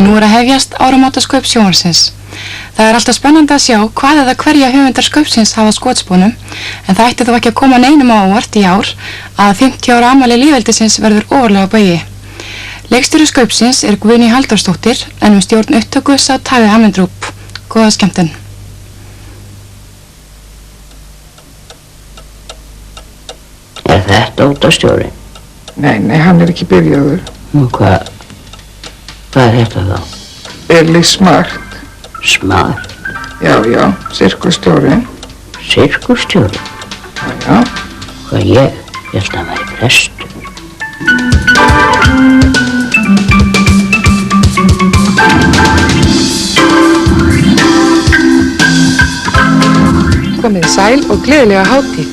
Nú að hefjast áramótaskaup sjónvarpsins. Það alltaf spennandi að sjá hvað eða hverja höfundar skaupsins hafa skotspónum, en það ætti þó ekki að koma neinum á óvart í ár að 50 ára afmæli lýðveldisins verður ofarlega á baugi. Leikstjóri skaupsins Guðný Halldórsdóttir, en stjórn upptöku sat Tage Hammendrup. Góða skemmtun. Þetta útvarpsstjóri? Nei, hann ekki byrjaður. Nú, hvað er þetta þá? Eli Smart. Smart? Já, sirkusstjóri. Sirkusstjóri? Já. Hvað ég held að væri prestur. Komið sæl og gleðilega hátíð.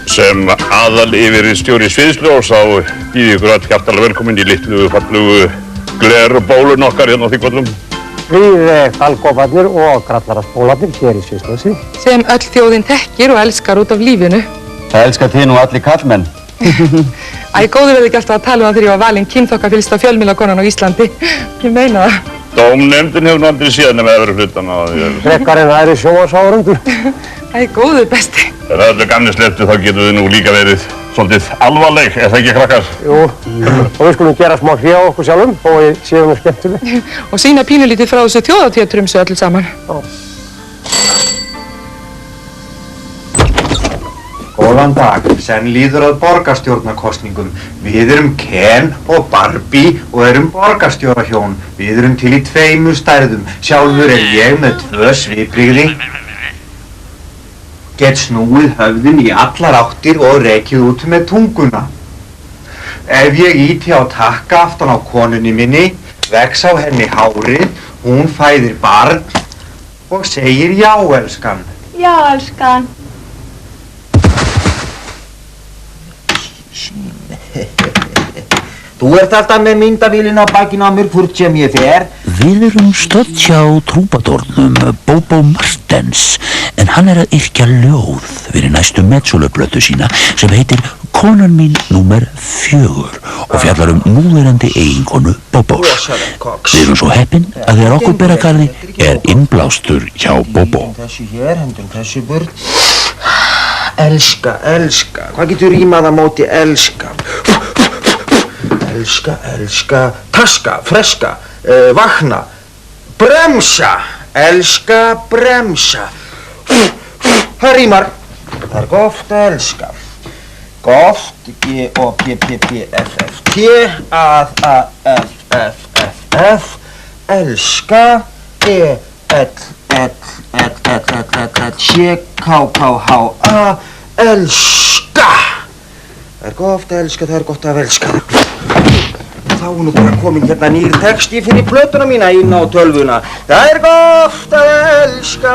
Sem aðal yfirstjóri sviðsljós þá býð ykkur öll hjartalega velkomin í litlu fallugu glerbólun okkar hérna á Þingvöllum. Við fallkóparnir og grallaraspólarnir hér í sviðsljósi. Sem öll þjóðin þekkir og elskar út af lífinu. Það elskar þið nú allir kallmenn. Góður verði ekki alltaf að tala um það þegar ég var valin kynþokkafyllsta fjölmiðlakonan á Íslandi. Ég meina það. Dómnefndin hefur nú aldrei séð nema öðru hlutan á því. Frekar en aðri sjónvarpsáhorfendur. Góður besti. Þegar öllu gamni slepptu þá getum við nú líka verið svolítið alvarleg, er það ekki krakkar? Jú, og við skulum gera smá hlé á okkur sjálfum og við séum við skemmtileg. Og sýna pínulítið frá þessu þjóðhátíðartrumsu öllu saman. Góðan dag, senn líður að borgarstjórnarkosningum. Við erum Ken og Barbie og erum borgarstjórahjón. Við erum til í 2 stærðum. Sjálfur ég með 2 svipbrigði. Get snúið höfðin í allar áttir og rekið út með tunguna. Ef ég ýti á takka aftan á konunni minni, vex á henni hárið, hún fæðir barn og segir já, elskan. Já, elskan. Þú ert alltaf með myndavélina á bakinu á mér hvort sem ég fer. Við erum stödd hjá trúbadórnum Bobo Martens, en hann að yrkja ljóð fyrir næstu metsöluplötu sína sem heitir Konan mín númer 4 og fjallar núverandi eiginkonu Bobos. Við erum svo heppin að þegar okkur ber að garði innblástur hjá Bobo. Þessu hér, hendum þessu burt. Elska. Hvað getur rímað á móti elska? Elska, taska, freska, vakna, bremsa, elska, bremsa. Það rímar. Það gott að elska. Gott, G-O-P-P-P-F-F-T, A-F-F-F-F, elska, E-L-L-L-L-L-L-K-K-H-A, elska. Það gott að elska, það gott að elska. Þá nú bara komin hérna nýr texti fyrir plötuna mína inn á tölvuna. Það gott að elska,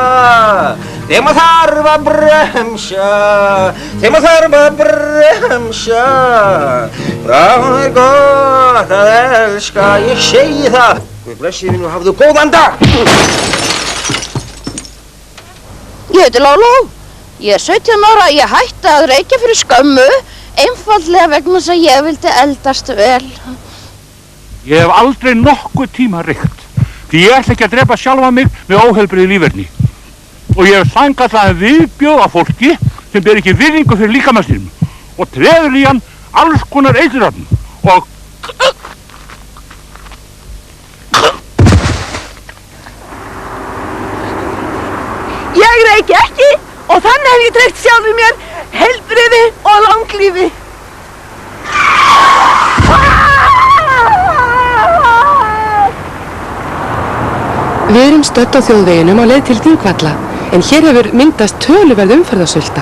þegar maður þarf að bremsa, Það gott að elska, ég segi það. Guð blessi þig nú, hafðu góðan dag. Ég heiti Lóló. Ég 17 ára, ég hætti að reykja fyrir skömmu, einfaldlega vegna þess að ég vildi eldast vel. Ég hef aldrei nokkuð tíma reykt, því ég ætla ekki að drepa sjálfa mig með óheilbrigðu líferni. Og ég hef sannkallað viðbjóð af fólki sem ber ekki virðingu fyrir líkamann sínum og treður í hann alls konar eiturefnum og... Ég reyki ekki og þannig hef ég tryggt sjálfur mér heilbrigði og langlífi. Við erum stödd á þjóðveginum á leið til Þingvalla, en hér hefur myndast töluverð umferðarsulta.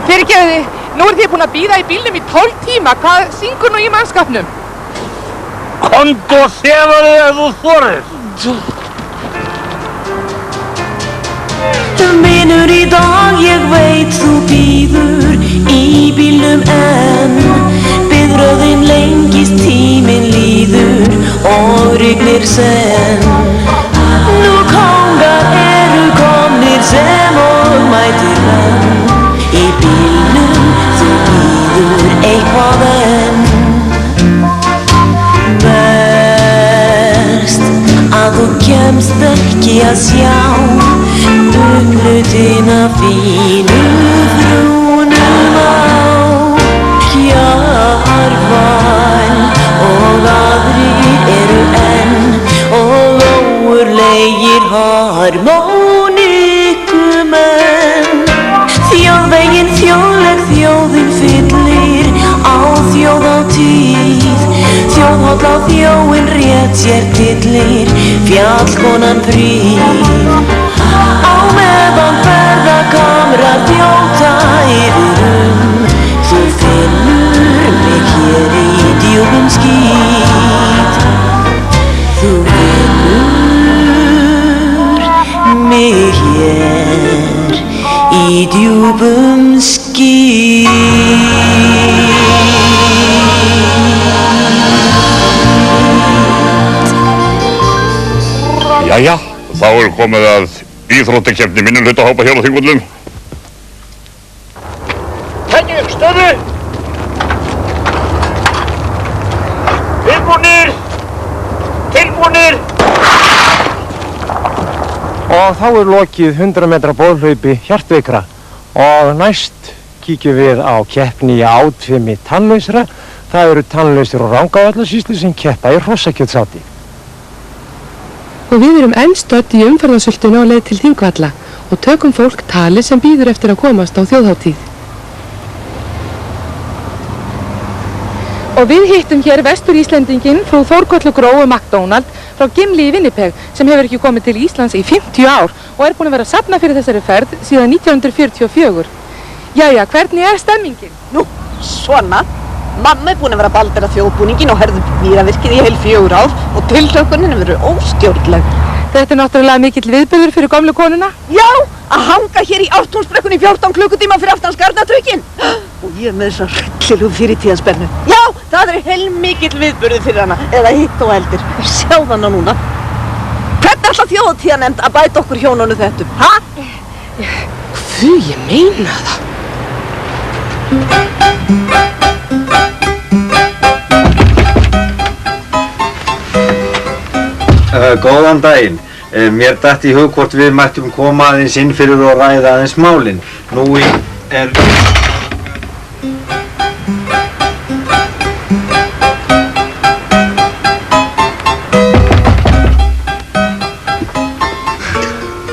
Fyrirgefiði, nú þið búin að bíða í bílnum í 12 tíma. Hvað syngur nú í mannskapnum? Komdu og sefaðu ef þú þorir. Vinur í dag, ég veit þú bíður í bílnum en biðröðin lengist, tíminn líður og rignir senn. Nú kongar eru komnir sem og mætir menn. Í bílnum þú bíður eitthvað enn. að sjá upplutina fínu frúnum á. Kjarval og aðrir eru enn og ógurlegir harmonikumenn. Þjóðveginn þjóðleg þjóðin fyllir á þjóðhátíð. Þjóðháll á þjóin rétt sér tyllir fjallkonan fríð. Á meðan ferðakamrar þjóta yfir þú finnur mig hér í djúpum skít. Þú finnur mig hér í djúpum skít. Jæja, þá komið að íþróttakeppni minnihlutahópa hér á Þingvöllum. Tekið, stöðu! Tilbúnir! Tilbúnir! Og þá lokið 100 metra bólhlaupi Hjartveikra og næst kíkjum við á keppni í átfimi tannlausra. Það eru tannlausir og Rangárvallasýslu sem keppa í hrossakjötsáti. Og við erum enn stödd í umferðarsultinu á leið til Þingvalla og tökum fólk tali sem bíður eftir að komast á þjóðhátíð. Og við hittum hér vestur-Íslendinginn frú Þórkollu Gróu MacDonald frá Gimli í Winnipeg sem hefur ekki komið til Íslands í 50 ár og er búin að vera að safna fyrir þessari ferð síðan 1944. Jæja, hvernig er stemmingin? Nú, svona. Mamma er búin að vera að baldera þjóðbúningin og herða víravirkið í heil 4 ár og tilhlökkunin verður óstjórnleg. Þetta er náttúrulega mikill viðburður fyrir gömlu konuna? Já, að hanga hér í Ártúnsbrekkunni í 14 klukkutíma fyrir aftan Skarnatrökin. Og ég er með þessa hryllilu fyrirtíðanspennu. Já, það er heilmikill viðburður fyrir hana, eða hitt og heldur. Sjáðu hana núna. Hvernig ætla þjóðhátíðarnefnd að bæta okkur hjónunum þetta? Ha? Hví, ég meina það. Góðan daginn. Mér datt í hug hvort við mættum koma aðeins inn fyrir og ræða aðeins málin. Nú er...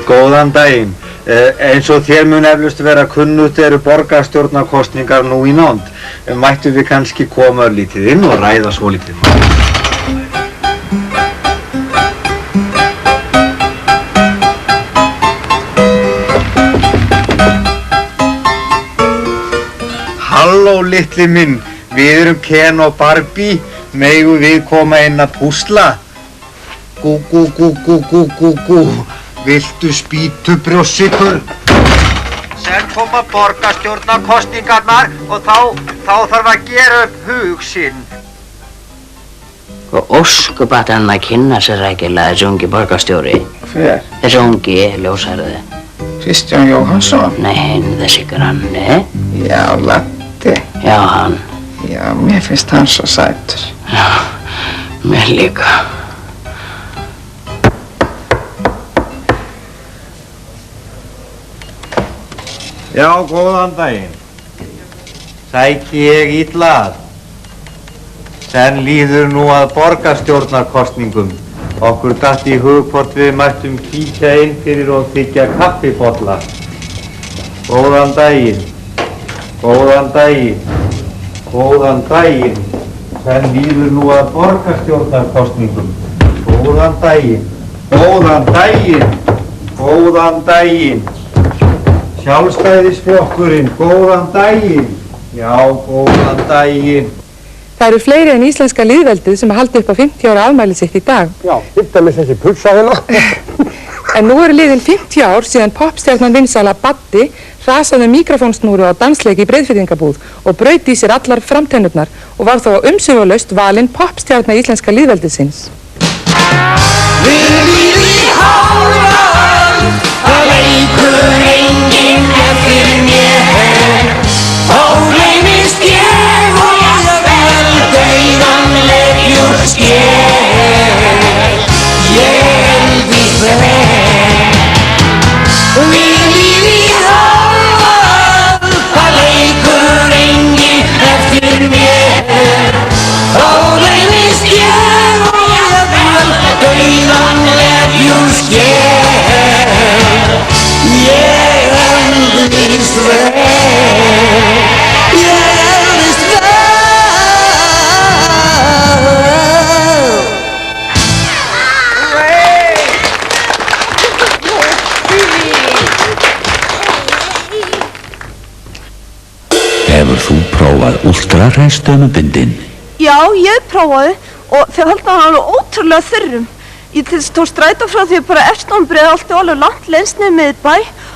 Góðan daginn. Eins og þér mun eflaust vera kunnugt eru borgarstjórnarkosningar nú í nánd. Mættum við kannski koma örlítið inn og ræða svolítið. Halló litli minn, við erum Ken og Barbie, megum við koma inn að púsla? Gú, gú, gú, gú, gú, gú, gú, viltu spýtu brjósikur? Senn koma borgarstjórnarkosningarnar og þá þarf að gera upp hug sinn. Hvað óskupat hann að kynna sér rækilega þessi ungi borgarstjóri? Hver? Þessi ungi ljósærði. Kristján Jóhannsson? Nei, þessi granni. Já, Latti. Já, hann. Já, mér finnst hann svo sætur. Já, mér líka. Já, góðan daginn. Sæki ég illa að. Senn líður nú að borgarstjórnarkosningum. Okkur datt í hug hvort við mættum kíkja inn fyrir og þiggja kaffibolla. Góðan daginn. Góðan daginn. Góðan daginn. Senn líður nú að borgarstjórnarkosningum. Góðan daginn. Góðan daginn. Góðan daginn. Sjálfstæðisflokkurinn, góðan daginn. Já, góðan daginn. Það eru fleiri en íslenska lýðveldið sem haldi upp á 50 ára afmæli sitt í dag. Já, hitta með þessi pulsa hérna. En nú eru liðin 50 ár síðan popstjarnan vinsæla Baddi hrasaði mikrofónsnúru á dansleik í Breiðfirðingabúð og braut í sér allar framtennurnar og var þó umsvifalaust valinn popstjarna íslenska lýðveldisins. Við lífi háran, það leikur enginn eftir mér. Þá gleymist ég og vel dauðan leikjur skér. Ég eldi þér. eldist vel, ég eldist vel. Hefur þú prófað Ultra-Hress dömubindin? Já, ég prófaði og þau halda hann alveg ótrúlega þurrum. Ég til þess tók strætó frá því bara eftirnámbreið alltaf alveg langt lengst niður miðbæ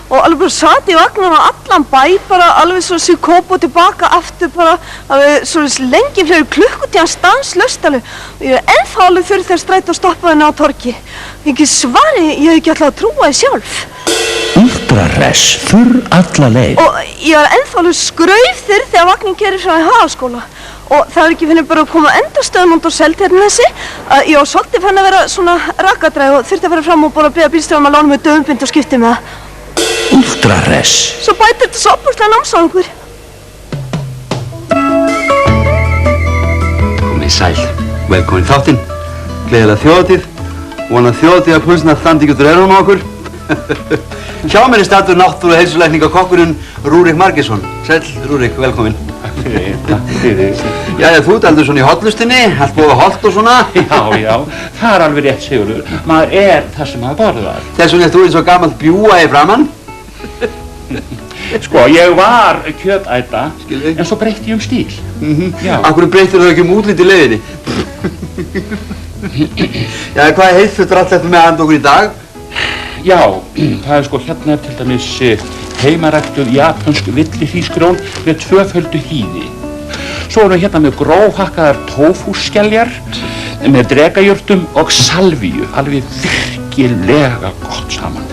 og alveg bara sat í vagninum á allan bæ, bara alveg svo psykóp og tilbaka aftur bara alveg svo lengi fleiri klukkutíðan stanslaust alveg. Og ég er ennþá alveg fyrir þegar strætó stoppaði henni á torgi. Ekki svari, ég hef ekki alltaf að trúa því sjálf. Ultra-Hress, þurr alla leið. Og ég var ennþá alveg skraufþurr þegar vagnin keyrir frá í Hagaskóla. Og það er ekki finnir bara að koma endarstöðum út á Seltjarnarnesi að ég var svolítið fann að vera svona rakadræg og þurfti að fara fram og bara beða bílstjórann að lána mig dömbind og skipti með það. Ultra-Hress. Svo bætir þetta svo opuslega námsárangur. Komið sæl, velkomin þáttinn, gleðilega þjóðatíð, vona þjóðatíð að pulsna standi ekki út úr erunum á okkur. Hjá mér er staddur náttúru heilsulækningakokkurinn Rúrik Margeirsson. Sæll, Rúrik, velkomin. Takk fyrir. Jæja, þú daldur svona í hotlustinni, allt búið holt og svona. Já, það er alveg rétt, Sigurður. Maður er það sem maður borðar. Þess vegna ert þú eins og gamalt bjúga í framann. Sko, ég var kjötæta, en svo breytti ég stíl. Já. Af hverju breyttir þú ekki útlit í leiðinni? Jæja, hvað heiðfuttur allt þetta með að anda okkur í dag? Já, það er sko hérna til dæmis heimaræktuð japansk villihrísgrjón með tvöföldu hýði. Svo erum við hérna með grófhakkaðar tófúskeljar með drekajurtum og salvíu, alveg virkilega gott saman.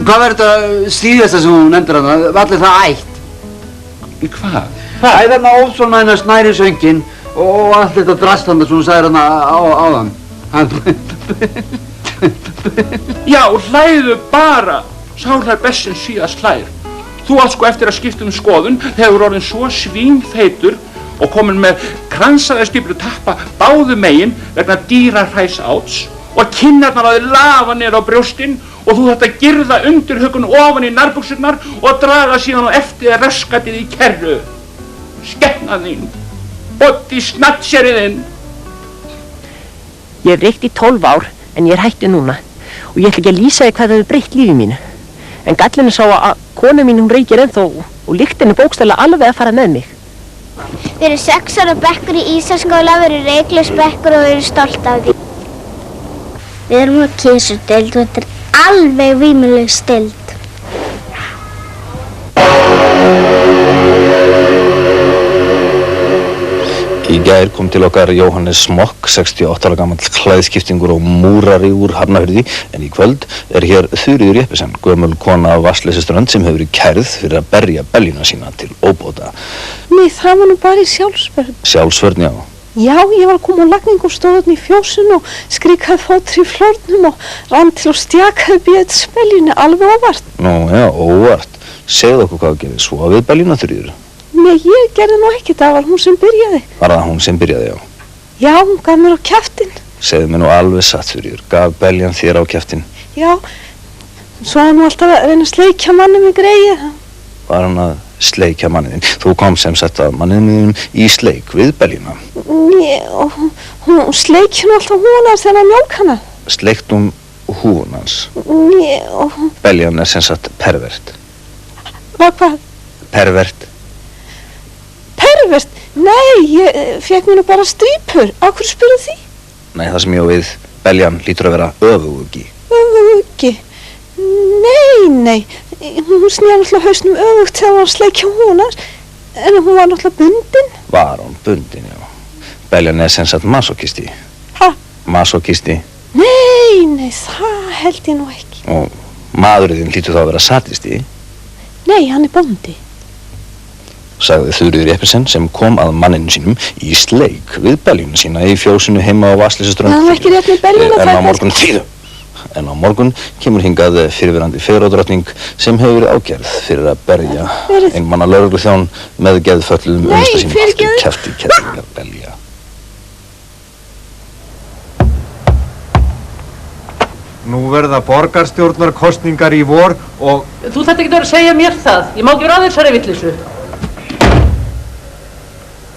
Hvað verður þetta síðasta sem þú nefndir hana? Allir það ætt? Hvað? Það er þarna ósvona hennar snæri söngin og allt þetta drastanda sem þú sagðir hana áðan. Já, hlæðu bara! Sá hlær best sem síðast hlær. Þú átt sko eftir að skipta skoðun þegar þú orðin svo svínfeitur og komin með kransaða stíflu tappa báðu megin vegna dýrahræsáts og kinnarnar á þig lafa niður á brjóstinn og þú þarft að girða undirhökun ofan í nærbuxurnar og draga síðan á eftir raskatið í kerru. Skepnan þín, botti snattseriðinn. Ég hef reykt í 12 ár en ég er hættu núna og ég ætla ekki að lýsa þig hvað það hefur breytt lífi mínu. En gallinu sá að kona mín hún reykir ennþá og lyktin er bókstaflega alveg að fara með mig. Við erum 6 ára bekkur í Ísaskóla, við erum reyklaus bekkur og við erum stolt af því. Við erum á kísudeild og þetta er alveg vímuleg steild. Í gær kom til okkar Jóhannes Smokk, 68 ára gamall klæðskiptingur og múrari úr Hafnarfirði, en í kvöld er hér Þuríður Jeppesen, gömul kona af Vatnsleysuströnd sem hefur verið kærð fyrir að berja beljuna sína til óbóta. Nei, það var nú bara í sjálfsvörn. Sjálfsvörn, já. Já, ég var að koma á lagningu og stóð þarna í fjósinu og skrikaði fótri í flórnum og rann til og stjakaði bjöðs beljunni alveg óvart. Nú, já, óvart. Segðu okkur hvað gerði svo við beljuna, Þuríður. Nei, ég gerði nú ekki, það var hún sem byrjaði. Var það hún sem byrjaði, já? Já, hún gaf mér á kjaftinn. Segðu mér nú alveg satt, Þuríður. Gaf beljan þér á kjaftinn? Já, svo var hann alltaf að reyna að sleikja manni með greið. Var hann að sleikja manniðinn? Þú kom sem sagt að manniðinn í sleik við beljuna. Og hún sleikja nú alltaf húnans þegar hann mjólk hana. Sleikt húnans? Beljan er sem sagt pervert. Hvað? Pervert. Pervert? Nei, ég fekk mér nú bara strípur. Á hverju spyrðu því? Nei, það sem ég á við beljan lítur að vera öfugi. Öfugi? Nei. Hún snýði alltaf hausnum öfugt þegar hún var að sleikja húnans. En hún var alltaf bundin. Var hún bundin, já. Beljan er sem sagt masokisti. Hæ? Masokisti. Nei, það held ég nú ekki. Og maðurinn lítur þá að vera satisti. Nei, hann er bóndi. Sagði Þuríður Jeppesen sem kom að manninu sínum í sleik við beljuna sína í fjósinu heima á Vatnsleysuströnd. Það var ekki rétt með beljuna En á morgun kemur hingað fyrirverandi feðradrottning sem hefur verið ákærð fyrir að berja einmanna lögregluþjón með geðfötluðum unsta sínum aftur kjafti kettlingar belja. Nú verða borgarstjórnarkosningar í vor og... Þú þarft ekki að segja mér það. Ég má ekki vera að þessari vitleysu.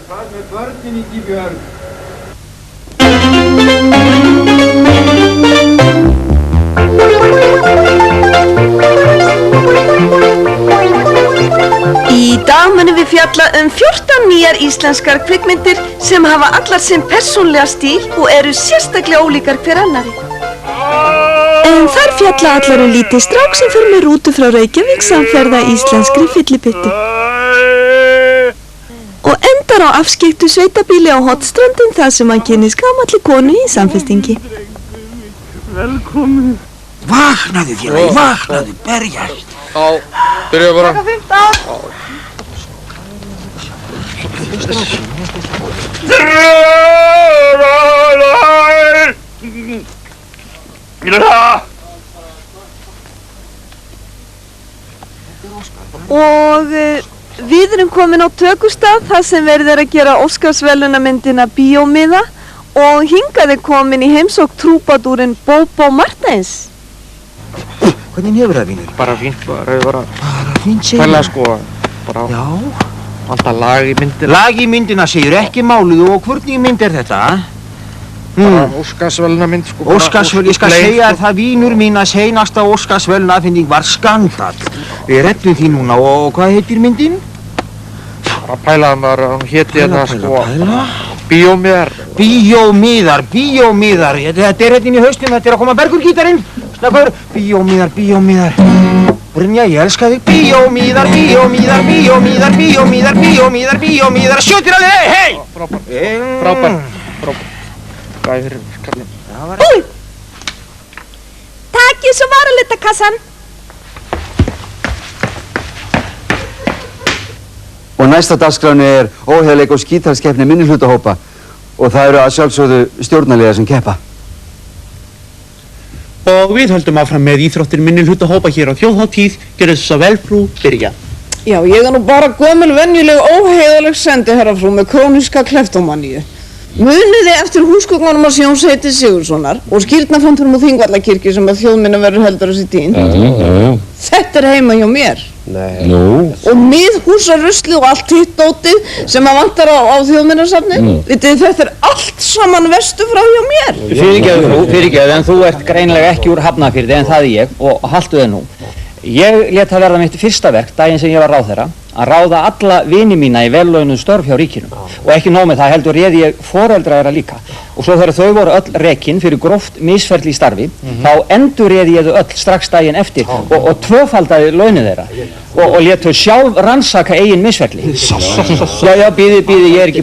Hvað með börnin í Gíbjörn? Í dag munum við fjalla 14 nýjar íslenskar kvikmyndir sem hafa allar sinn persónlega stíl og eru sérstaklega ólíkar hver annari. En þar fjalla allar lítið strák sem fer með rútu frá Reykjavík samferða íslenskri fyllipyttu. Og endar á afskeiktu sveitabíli á Hotstrandin þar sem hann kynnist gamalli konu í samfestingi. Velkomin. Vaknaðu félagi, vaknaðu, berjast. Já, byrjuðu bara. Takk 15. Og við erum komin á tökustað þar sem verið að gera Óskarsverðlaunamyndina Bíómiða og hingað komin í heimsókn trúbadúrinn Bobo Martens. Hvernig hefur það, vinur? Bara fínt, bara fínt, segir Pæla sko, bara... Já. Alltaf lag í myndina. Lag í myndina segir ekki málið og hvernig mynd er þetta? Bara Óskarsverðlaunamynd sko. Óskarsverðlaun, ég skal segja þér það, vinur mín, að seinasta Óskarsverðlaunafending var skandall. Við reddum því núna og hvað heitir myndin? Bara pælaði maður, hann héti þetta sko... Bíómiðar. Bíómiðar. Þetta er hérna inn í hausnum, þetta er að koma Bergur-gítarinn. Snakkur, Bíómiðar. Brynja, ég elska þig. Bíómiðar. Sjóttir alveg, hei! Frábær. Gæðir, kallum. Úi! Takið svo varalitakassan. Og næsta dagskráni er óheiðarleik og skítalskeppni minnihlutahópa og það eru að sjálfsögðu stjórnarliðar sem keppa. Og við höldum áfram með íþróttir minnihlutahópa hér á þjóðhátíð. Gjörðu svo vel, frú, byrja. Já, ég er nú bara gömul venjuleg óheiðarleg sendiherrafrú með króníska kleftómaníu. Muniði eftir húsgögnunum á Sjónsheiti Sigurssonar og skírnarfontunum á Þingvallakirkju sem að þjóðminjaverður heldur á sér tíðin. Já. Þetta er heima hjá mér. Nei. Nú? Og miðhúsarusli og allt hitt dótið sem að vantar á þjóðminjasafni. Vitið, þetta er allt saman vestu frá hjá mér. Fyrirgefðu, en þú ert greinilega ekki úr Hafnarfirði en það er ég og haltu þig nú. Ég lét það verða mitt fyrsta verk daginn sem ég var ráðherra að ráða alla vini mína í vellaunuð störf hjá ríkinu og ekki nóg með það heldur réði ég foreldra þeirra líka og svo þegar þau voru öll rekin fyrir gróft misferli í starfi þá endur réði ég þau öll strax daginn eftir og tvöfaldaði launin þeirra og lét þau sjálf rannsaka eigin misferli. Já, bíði, ég er ekki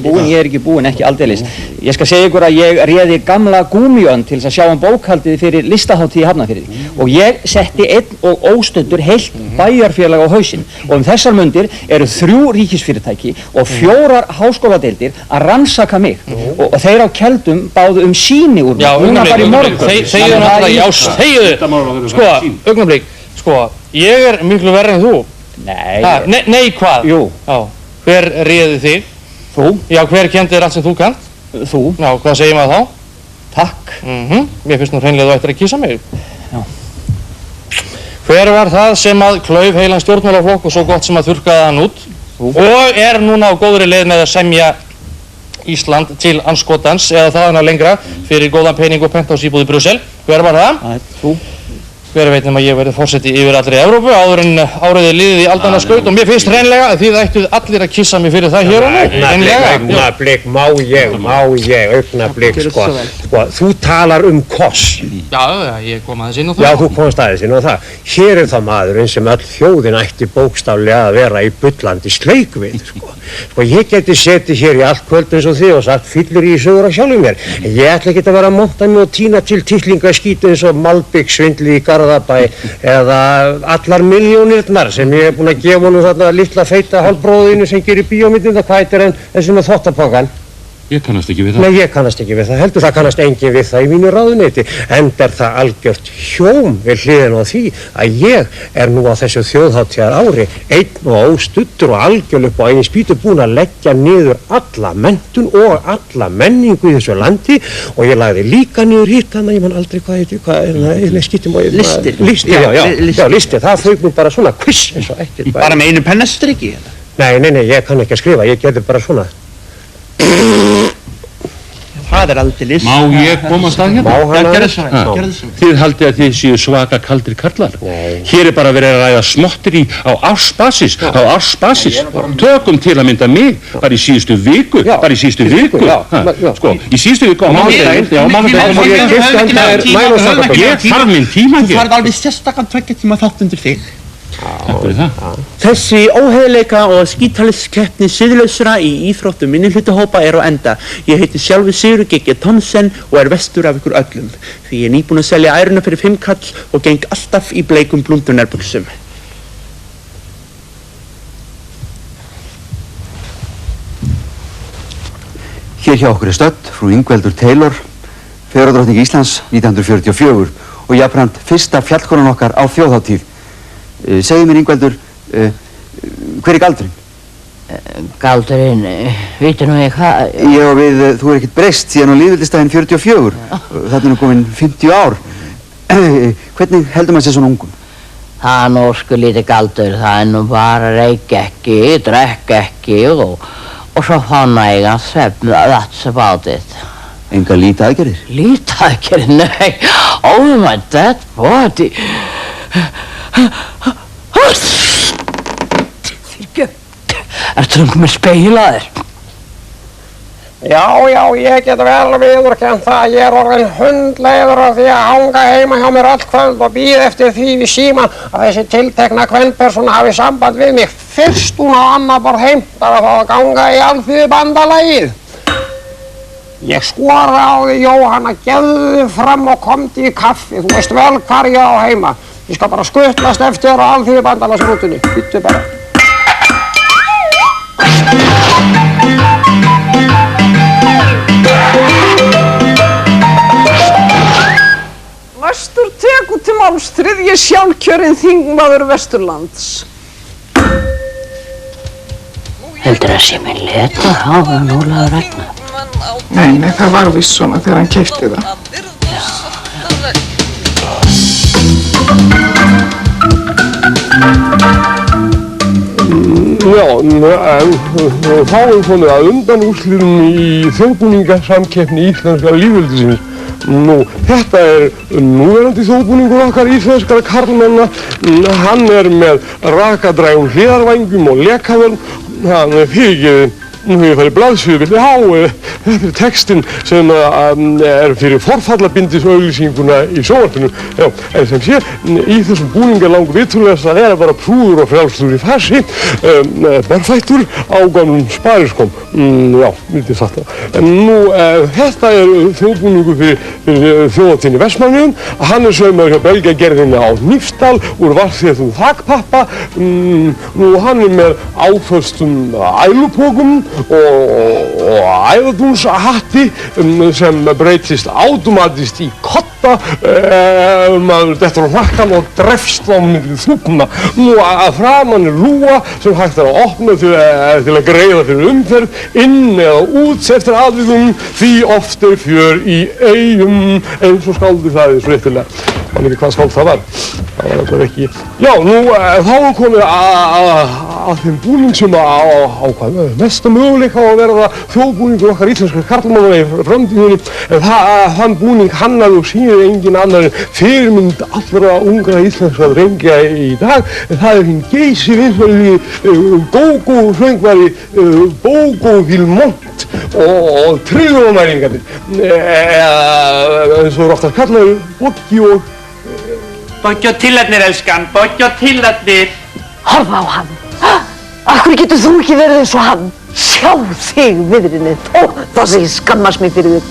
búinn, ekki aldeilis. Ég skal segja ykkur að ég réði gamla gúmíönd til þess að sjá bókhaldið fyrir listahátíð í Hafnarfirði og ég setti einn og óstuddur heilt bæjarfélag á hausinn og þessar mundir eru 3 ríkisfyrirtæki og 4 háskóladeildir að rannsaka mig og þeir á Keldum báðu sýni úr mig. Já, augnablik, þegiðu náttúrulega, já, þegiðu. Sko, augnablik, ég er miklu verri en þú. Nei, hvað? Jú. Já, hver réði þig? Þú. Já, hver kendi þér allt sem þú kannt? Þú. Já, hvað segir maður þá? Takk. Mér finnst nú hreinlega þú ættir að kýsa mig. Já. Hver var það sem að klauf heilan stjórnmálaflokk og svo gott sem að þurrkaði hann út og er núna á góðri leið með að semja Ísland til andskotans eða þaðan að lengra fyrir góðan pening og pentásíbúð í Brussel? Hver var það? Þú. Hver veit nema ég verið forseti yfir allri Evrópu áður en áriði liðið í aldanna skaut og mér finnst hreinlega að þið ættuð allir að kissa mig fyrir það hér og nú. Augnablik, má ég, augnablik, sko, þú talar koss. Já, ég kom aðeins inn á það. Já, þú komst aðeins inn á það. Hér er það maðurinn sem öll þjóðin ætti bókstaflega að vera í bullandi sleik við, sko. Sko, ég geti setið hér í allt kvöld eins og þið og sagt fyllir í sögur af sjálfum mér. En ég ætla ekki að vera að monta mig og tína til titlingaskítu eins og Malbygg-svindli í Garðabæ eða allar milljónirnar sem ég búinn að gefa honum þarna litla feita hálfbróðinu sem gerir bíómyndina, hvað heitir þessi með þvottapokann? Ég kannast ekki við það. Nei, ég kannast ekki við það heldur, það kannast engin við það í mínu ráðuneyti. Enda er það algjört hjóm við hliðina á því að ég er nú á þessu þjóðhátíðar ári einn og óstuddur og algjörlega upp á eigin spýtu búinn að leggja niður alla menntun og alla menningu í þessu landi og ég lagði líka niður hitt þannig að ég man aldrei listir, það fauk mér bara svona quiz eins og ekkert. Bara með einu pennastriki? Nei, ég kann ekki að skrifa, ég gerði bara svona. Það aldeilis. Má ég komast að hérna? Gerðu svo. Þið haldið að þið séu svaka kaldri karlar? Nei. Hér er bara verið að ræða smottir á ársbasis. Tökum til að mynda mig, bara í síðustu viku. Sko, í síðustu viku á mánudaginn. Ég þarf minn tíma hér. Þú farið alveg sérstakann 2 tíma þátt undir þig. Takk fyrir það. Þessi óheiðleika og skítaliskeppni siðlausra í íþróttum minnihlutahópa er á enda. Ég heiti sjálfur Sigurður G. Thomsen og er vestur af ykkur öllum. Því ég er nýbúinn að selja æruna fyrir 5 kall og geng alltaf í bleikum blúndunarbuxum. Hér hjá okkur er stödd frú Ingveldur Taylor, fegurðardrottning Íslands 1944 og jafnframt fyrsta fjallkonan okkar á þjóðhátíð. Segðu mér Ingveldur, hver er galdurinn? Galdurinn, veitir nú ég hvað? Já, þú ekkert breyst síðan á lýðveldisdaginn 44. Þetta er nú komin 50 ár. Hvernig heldur maður sér svona ungum? Það er nú sko lítið galdur, það er nú bara reykja ekki, drekka ekki og svo fá nægan svefn, that's about it. Enga lítaaðgerðir? Lítaaðgerðir, nei, oh my dead body. Fyrirgjöf, ertu með speilaðir? Já, ég get vel viðurkennt það að ég er orðinn hundleiður af því að hanga heima hjá mér öll kvöld og bíð eftir því við síman að þessi tiltekna kvenpersóna hafi samband við mig fyrst hún á annað borð heim bara að fá að ganga í Alþýðubandalagið. Ég skora á því, Jóhanna, gefðu þig fram og komdu í kaffi, þú veist vel hvar ég á heima. Ég skal bara skuttlast eftir á Alþýðubandalagsrútunni, býttu bara. Næstur tekur til máls 3. sjálfkjörinn þingmaður Vesturlands. Heldur að sé mér leta á Ólafur Ragnar? Nei, það var víst svona þegar hann keypti það. Þá er komið að undanúrslitum í þjóðbúningasamkeppni íslenska lýðveldisins. Þetta er núverandi þjóðbúningur okkar íslenskara karlmanna. Hann er með rakadrægum hliðarvængjum og lekavörn. Hann er fyrirgeðinn. Nú hefur ég farið blaðsviðu, þetta er textinn sem er fyrir forfallabindisauglýsinguna í sjónvarpinu. Já, en sem sé, í þessum búningi er langur viturlega að það er bara prúður og frjálsluður í farsi, berfættur á gamlum spariskom. Já, myndi sagt það. Þetta er þjóðbúningur fyrir þjóðhátíðinni í Vestmannaeyjum. Hann er saumaður hjá belgjagerðinni á Hnífsdal úr vassþéttum þakpappa. Hann er með áföstum ælupókum og æðadúnshatti sem breytist automatist í kotta maður dettur á hnakkan og drefst á milli þúfna. Að framan er lúa sem hægt er að opna til að greiða fyrir umferð inn eða út eftir atvikum því oft er fjör í eyjum eins og skáldi það er svo réttilega. Man ekki hvað skáld það var. Það var alltaf ekki. Já, þá er komið að þeim búning sem á mesta möguleika á að verða þjóðbúningur okkar íslenskar karlmanna í framtíðinni. En þann búning hannaði og sýnir engin annar en fyrirmynd allra ungra íslenskra drengja í dag. En það er hinn geysi vinsæli gógó-söngvari Bógó Vilmont og trilómæringarnir. Eins og er oftast kallaður Boggi og Boggi og tillarnir, elskan, Boggi og tillarnir. Horfa á hann. Akkur getur þú ekki verið eins og hann? Sjá þig, viðrinni. Það sem ég skammast mig fyrir þig.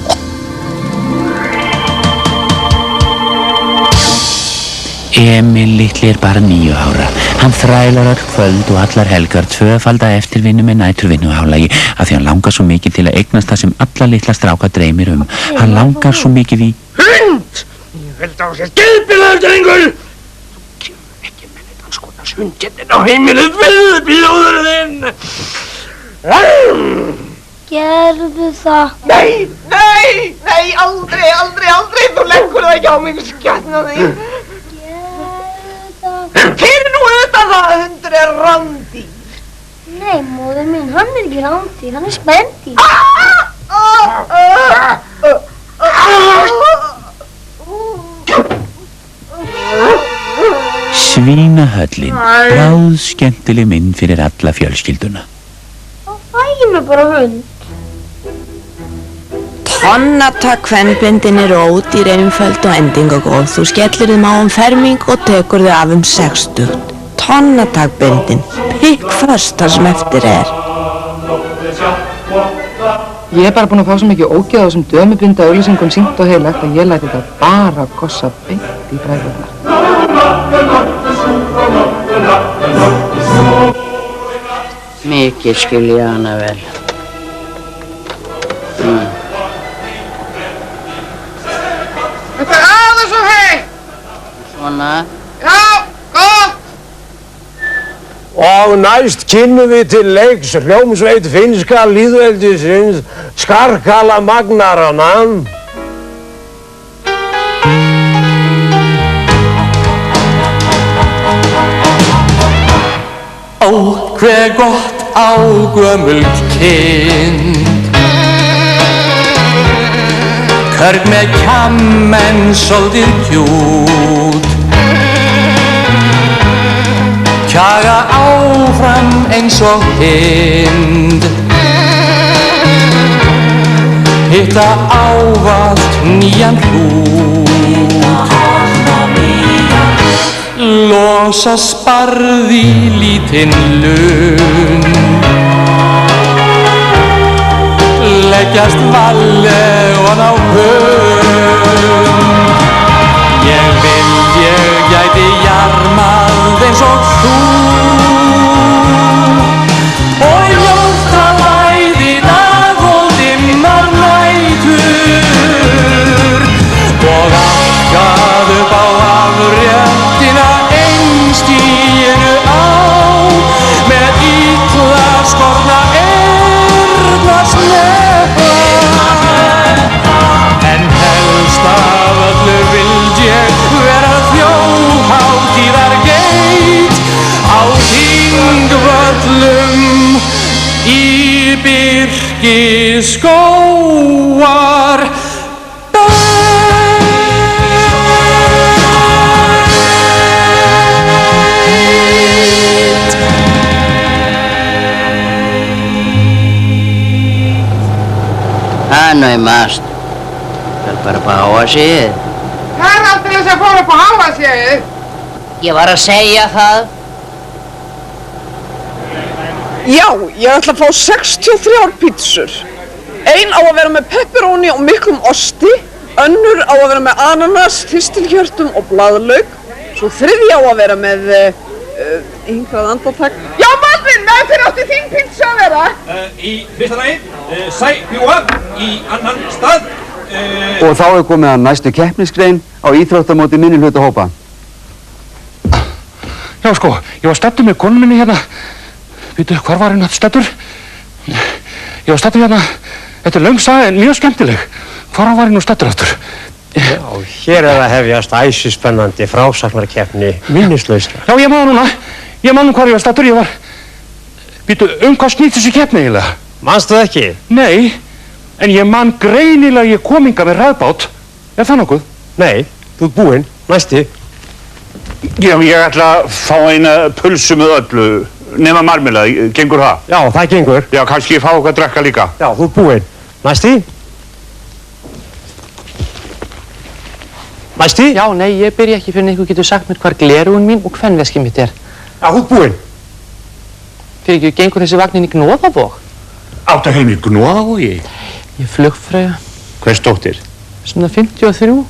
Emil litli er bara 9 ára. Hann þrælar öll kvöld og allar helgar tvöfalda eftirvinnu með næturvinnuhálagi af því hann langar svo mikið til að eignast það sem alla litla stráka dreymir Hann langar svo mikið í Hund! Ég held á sér geðbilaður drengur! Þú kemur ekki með þetta skotans hundjettin á heimilið viðbjóður þinn! Gerðu það. Nei, aldrei, þú leggur það ekki á mig, skjarnar þín. Gerðu það. Fyrir nú auðvitað það að hundur er rándýr. Nei, móður mín, hann er ekki rándýr, hann er spendýr. Svínahöllin, bráðskemmtileg mynd fyrir alla fjölskylduna. Fæinu bara hund. Tonnatak kvenbindin eru ódýr, einföld og endingagóð. Þú skellir þeim á ferming og tekur þau af 60. Tonnatak bindin, pikkföst þar sem eftir er. Ég er bara búin að fá svo mikið ógeð á þessum dömubinda auglýsingum sýnt og heilagt að ég læti þetta bara gossa beint í bræðurnar. Mikið skil ég hana vel. Þetta er aðeins og heitt. Svona. Já, gott. Og næst kynnum við til leiks hljómsveit finnska lýðveldisins Skarkala Magnaranna. Ó, hve gott á gömul kind, körg með kjamm en soldið kjút, kjaga áfram eins og hind, hitta ávallt nýjan hlút, losa sparði lítinn lund, leggjast vallegan á hund. Ég gæti jarmað eins og þú og ljóta læði dag og dimmar nætur og akkað upp á afréttina einskíinu á með illa skorna eyrnasneppa. En helst af öllu vild ég vera þjóðhátíðargeit á Þingvöllum í Birkiskógar. Nú í mast. Það er bara upp á háasíð. Það er aldrei þess að fóra upp á háasíð. Ég var að segja það. Já, ég ætla að fá 63 pítsur. Ein á að vera með pepperoni og miklum osti, önnur á að vera með ananas, fistilhjörtum og blaðlauk, svo þriðja á að vera með einhvað andartak. Já, Baldvin, með fyrir átti þín pítsa að vera? Í fyrsta lagi, sæbjúa, í annan stað. Og þá er komið að næstu keppnisgrein á íþróttamóti minnihlutahópa. Já, sko, ég var staddur með konu minni hérna. Býtu, hvar var henni staddur? Ég var staddur hérna, þetta er löng saga en mjög skemmtileg. Hvar var henni staddur aftur? Já, hér er að hefjast æsispennandi frásagnarkeppni minnislausra. Já, ég man núna. Ég man hvar ég var staddur, ég var... Býtu, hvað snýst þessi keppni eiginlega? Manstu það ekki? Nei, en ég man greinilega ég kom hingað með hraðbát. Er það nokkuð? Nei, þú ert búinn. Næsti. Já, ég ætla að fá eina pulsu með öllu, nema marmelað. Gengur það? Já, það gengur. Já, kannski ég fá okkar að drekka líka. Já, þú ert búinn. Næsti. Næsti? Já, nei, ég byrja ekki fyrir en einhver getur sagt mér hvar gleraugun mín og kvenveskið mitt er. Já, þú ert búinn. Fyrir ekki, gengur þessi vagnin í Gnóðavog? Áttu heim í Gnóðavogi? Ég er flugfreyja. Hvers dóttir? Svona 53.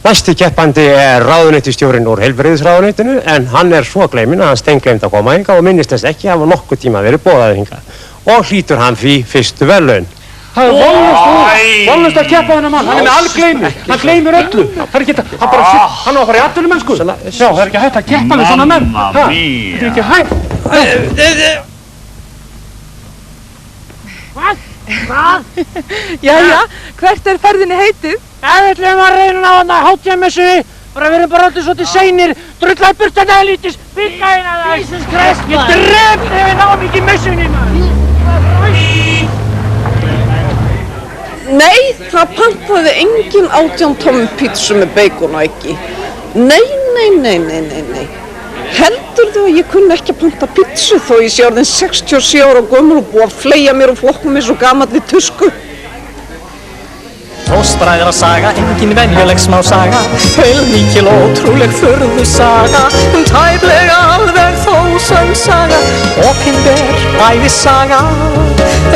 Næsti keppandi ráðuneytisstjórinn úr heilbrigðisráðuneytinu en hann svo gleyminn að hann steingleymt að koma hingað og minnist þess ekki að hafa nokkuð tíma verið boðaður hingað. Og hlýtur hann því fyrstu verðlaun. Það vonlaust að keppa þennan mann, hann með algleymir, hann gleymir öllu. Það ekki þetta, hann á að fara í atvinnumennsku. Já, það ekki hægt að keppa við svona menn. Þetta ekki hægt. Hvað? Jæja, hvert ferðinni heitið? Við ætlum að reyna á hann að hátíðamessu. Við erum bara alltaf svolítið seinir. Drullaði burt að helvítis, bygga hérna það. Jesus Christ, maður. Ég dref þig við náum ekki messunni, maður. Nei, það pantaði engin 18 tonn pítsu með bacon og eggi. Nei. Heldur þú að ég kunni ekki að panta pítsu þó ég sé orðin 67 ára og gömul og búið að fleia mér og flokkum mér svo gamalli tusku? Fóstbræðra saga, engin venjuleg smá saga, heilmikil og ótrúleg furðu saga, tæplega alveg þósöng saga, opinber bæði saga,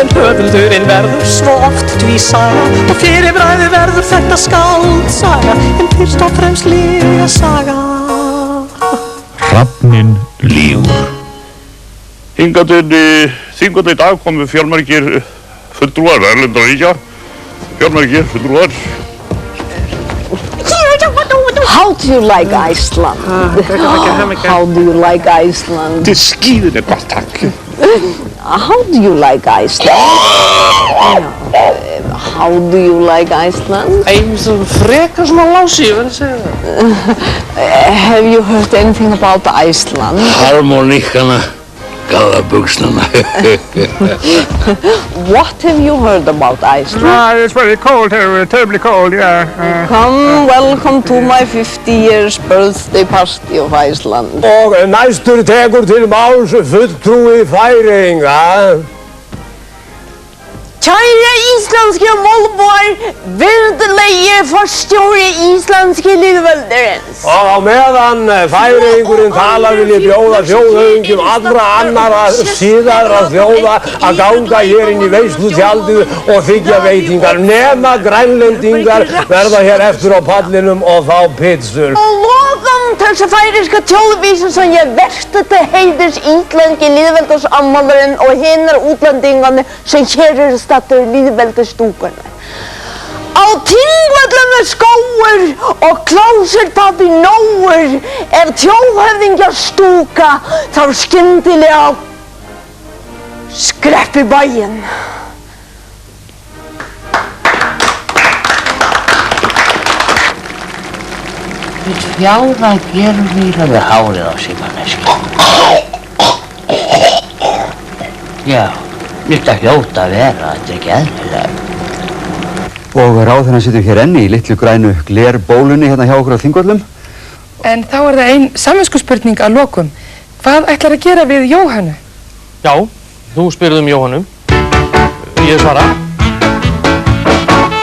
en höfundurinn verður svo oft tvísaga, og fyrir bræði verður þetta skáld saga, en fyrst og fremst líga saga. Hrafninn lýgur. Hingað til þingandi í dag komu fjölmargir fulltrúar erlendra ríkja. Fjölmargir fulltrúar. How do you like Iceland? How do you like Iceland? Til skíðinni bara takk. How do you like Iceland? How do you like Iceland? Ég finnst það frekar svona lási, ég verð að segja það. Have you heard anything about Iceland? Harmoníkana, gallabuxnana. What have you heard about Iceland? It's very cold here, terribly cold, yeah. Welcome to my 50 years birthday party of Iceland. Og næstur tekur til máls fulltrúi Færeyinga. Kære íslenske molboer, virðulegi forstjóri íslenski lýðveldurins. Og á meðan Færeyingurinn talar vil ég bjóða þjóðhöfðingjum allra annarra síðara þjóða að ganga hér inn í veislutjaldið og þiggja veitingar. Nema grænlendingar verða hér eftir á pallinum og fá pizzur. Og lokum þessi færeyska þjóðvísu sem ég versti til heiðurs íslenski lýðveldarsammáðurinn og hinnar útlendingarnir sem hér eru stattur lýðveldastúkunni. Á Þingvöllum skógur og klósettpappír nógur þjóðhöfðingjastúka þá skyndilega skreppi bæinn. Fjára gervíra við hárið á Siganeski. Já, þetta hljóta að vera, þetta ekki eðlilega. Og ráðherrann situr hér enn í litlu grænu glerbólunni hérna hjá okkur á Þingvöllum. En þá það ein samviskuspurning að lokum. Hvað ætlar að gera við Jóhannu? Já, þú spyrðum Jóhannu. Ég svara.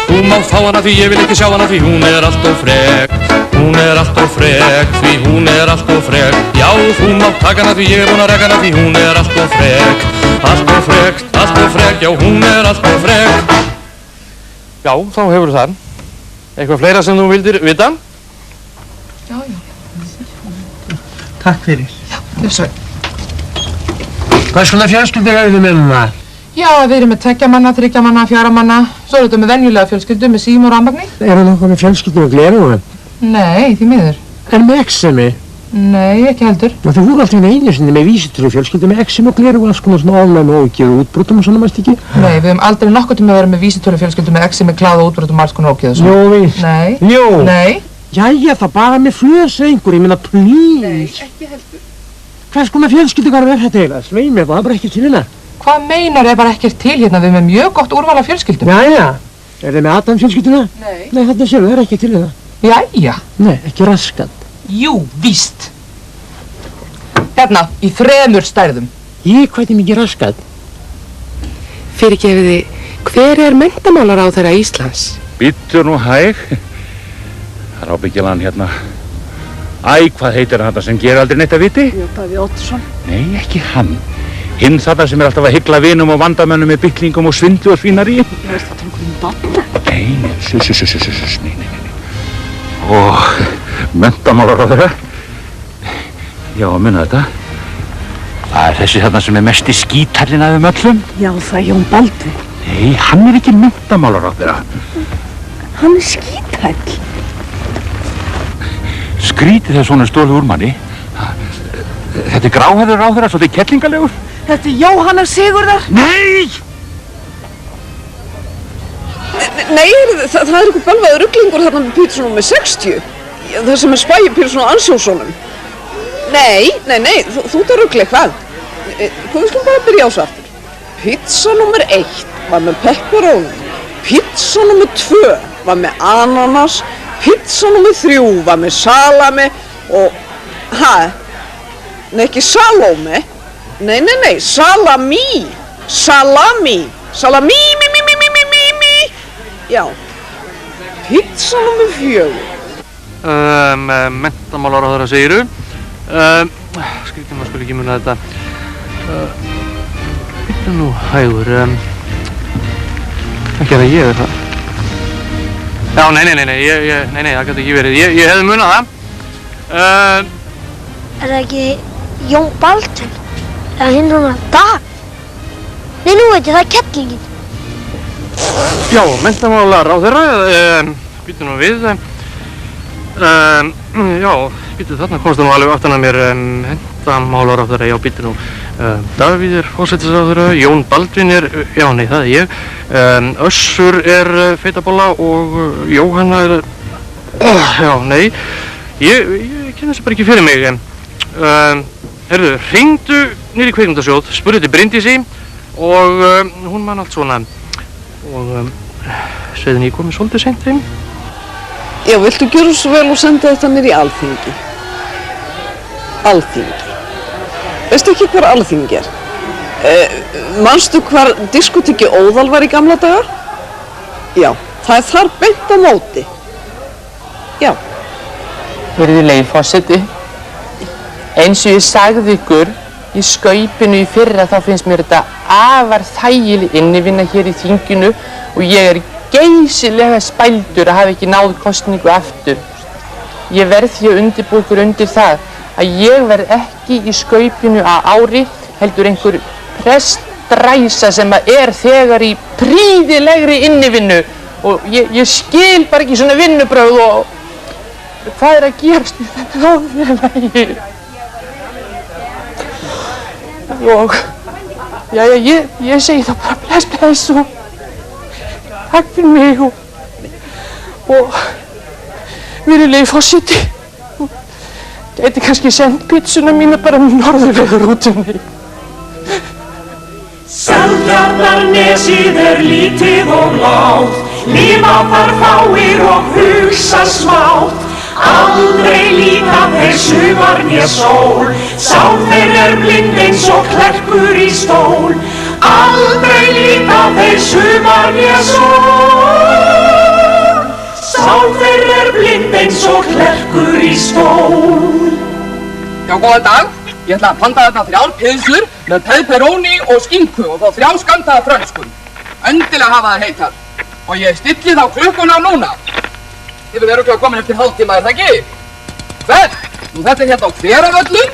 Þú mátt fá hana því ég vil ekki sjá hana því hún allt of frek. Hún allt of frek, því hún allt of frek. Já, þú mátt taka hana því ég búinn að reka hana því hún allt of frek. Allt of frek, já hún allt of frek. Já, þá hefur það. Eitthvað fleira sem þú vildir vita? Já. Takk fyrir. Já, þessu. Hvað svona fjölskyldur eru þið með núna? Já, við erum með 2 manna, 3 manna, 4 manna. Svo erum við með venjulega fjölskyldu með síma og rafmagni. Eru nokkuð með fjölskyldur og gleraugu? Nei, því miður. En með exemi? Nei, ekki heldur. Þú voru alltaf einu sinni með vísitölu fjölskyldu með exemi og gleraugu og alls konar svona ofnæmi og ógeðu útbrotum og svona mæst ekki? Nei, við höfum aldrei nokkuð tíma að vera með vísitölu fjölskyldu með exemi, kláða, útbrotum og alls konar ógeðu. Jó, víst. Nei. Jó. Nei. Jæja, það bara með flösrengur, ég meina, please. Nei, ekki heldur. Hvers konar fjölskyldugarður er þetta eiginlega? Svei mér, það er bara ekki til hérna. Hvað meinar bara ekkert til hérna? Við erum með mjög gott úrval af fjölskyldum. Jæja. Er þið með Adam fjölskylduna? Nei. Nei, þetta séu, það er ekki til hérna. Jæja. Nei, ekki raskat. Jú, víst. Hérna, í 3 stærðum. Ég hvað er mikið raskat? Fyrirgefiði, hver er menntamálaráðherra Íslands? Bíddu nú hæg. Það er ábyggilega hann hérna. Æ, hvað heitir hann þetta sem gerir aldrei neitt að viti? Davíð Oddsson. Nei, ekki hann. Hinn þetta sem er alltaf að hygla vinum og vandamönnum með byllingum og svindlu og svínari. Ég veist að tala um Dodda. Nei, nei. Og menntamálaráðherra. Já, muna þetta. Það er þessi þarna sem er mesti skítarinn af þeim öllum. Já, það er Jón Baldvin. Nei, hann er ekki menntamálaráðherra. Hann er skítæll. Skrítið þegar svona stólið úr manni. Þetta er gráhærður ráðherra, svolítið kettlingalegur. Þetta er Jóhanna Sigurðar. Nei! Nei, það er eitthvað bölvaður ruglingur þarna með pítsu númer 60. Það sem er spæjupílsun á ansjósónum. Nei, þú ert að ruggla eitthvað. Við skulum bara byrja á svo aftur. Pizza númer 1 var með pepperoni. Pizza númer 2 var með ananas. Pizza númer 3 var með salami og... Nei, ekki salómi. Nei, salami. Salami. Já. Pizza númer 4. Menntamálaráðherra segiru. Skrítið maður skuli ekki muna þetta. Þetta nú hægur. Ekki að ég það. Já, nei, það gæti ekki verið. Ég hefði munað það. Er það ekki Jón Baldvin? Eða hinn hún að Dag? Nei, nú veit ég, það er kettlingin. Já, menntamálaráðherra. Býtu nú við. Já, býtu þarna komst það nú alveg aftan að mér. Menntamálaráðherra, já, býtu nú. Davíð er forsætisráðherra, Jón Baldvin er, já, nei, það er ég. Össur er feitabolla og Jóhanna er, já, nei. Ég kenni þessu bara ekki fyrir mig. Herðu, hringdu niður í kvikmyndasjóð, spurðu til Bryndísi og hún man allt svona. Og segði ég komið svolítið seint heim. Já, viltu gjöra svo vel og senda þetta niður í Alþingi? Alþingi. Veistu ekki hvar Alþingi er? Manstu hvar diskotekki Óðal var í gamla dagar? Já, það er þar beint á móti. Já. Virðulegi forseti, eins og ég sagði ykkur í skaupinu í fyrra þá finnst mér þetta afar þægileg innivinna hér í þinginu og ég er geysilega spældur að hafa ekki náð kosningu aftur. Ég verð því að undirbúa ykkur undir það að ég verð ekki í skaupinu á ári heldur einhver prestræsa sem er þegar í prýðilegri innivinnu og ég skil bara ekki svona vinnubrögð og hvað er að gerast í þetta þjóðfélagi? Og jæja, ég segi þá bara bless og takk fyrir mig og virðulegi forseti gæti kannski sendt pizzuna mína bara norðurvegarrútunni. Seltjarnarnesið er lítið og lágt, lifa þar fáir og hugsa smátt. Aldrei líka þeir sumar né sól, sál þeir er blind eins og klerkur í stól. Aldrei líka þeir sumar né sól, sál þeir er blind eins og klerkur í stól. Já, góðan dag. Ég ætla að panta þarna 3 pizzur með pepperoni og skinku og þá 3 skamtaða frönskum. Endilega hafa það heitar. Og ég stilli þá klukkuna núna. Þið verður örugglega komin eftir hálftíma, er það ekki? Hvert? Nú þetta er hérna á Hveravöllum.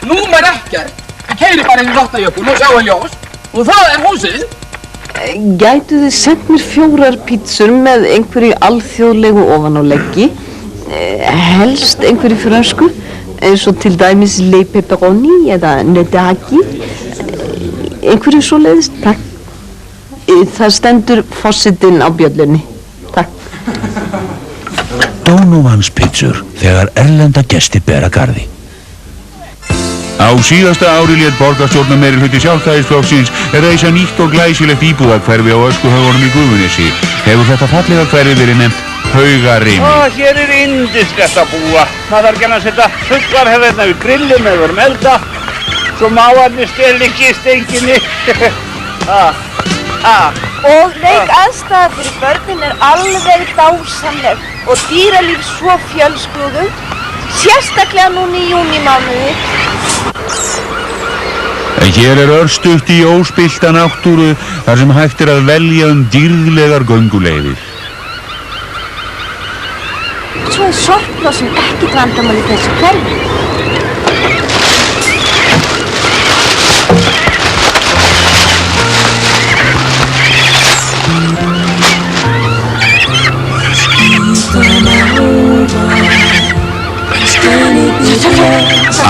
Númer ekkert. Ég keyri bara inn í Vatnajökul og sjáum ljós. Og það er húsið. Gætu þið sendt mér 4 pizzur með einhverju alþjóðlegu ofanáleggi. Helst einhverju frönsku. Eins og til dæmis le pepperoni eða nedaki. Einhverju svoleiðis, takk. Það stendur forsetinn á bjöllunni. Takk. Donovans pizzur þegar erlenda gestir bera garði. Á síðasta ári lét borgarstjórnarmeirihluti Sjálfstæðisflokksins reisa nýtt og glæsilegt íbúðarhverfi á Öskuhaugunum í Gufunesi. Hefur þetta fallega hverfi verið nefnt Haugarimi. Hér er yndislegt að búa. Það þarf ekki að setja fuglarhefðirna við grillin með vorum elda. Svo máarnir stel ekki í stenginni. Og leik aðstæða fyrir börnin er alveg dásamleg og dýralíf svo fjölskrúðugt, sérstaklega núna í júnímánuði. Hér er örstutt í óspillta náttúru þar sem hægt er að velja dýrðlegar gönguleiðir. Svo er sorplosun ekkert vandamál í þessu hverfi.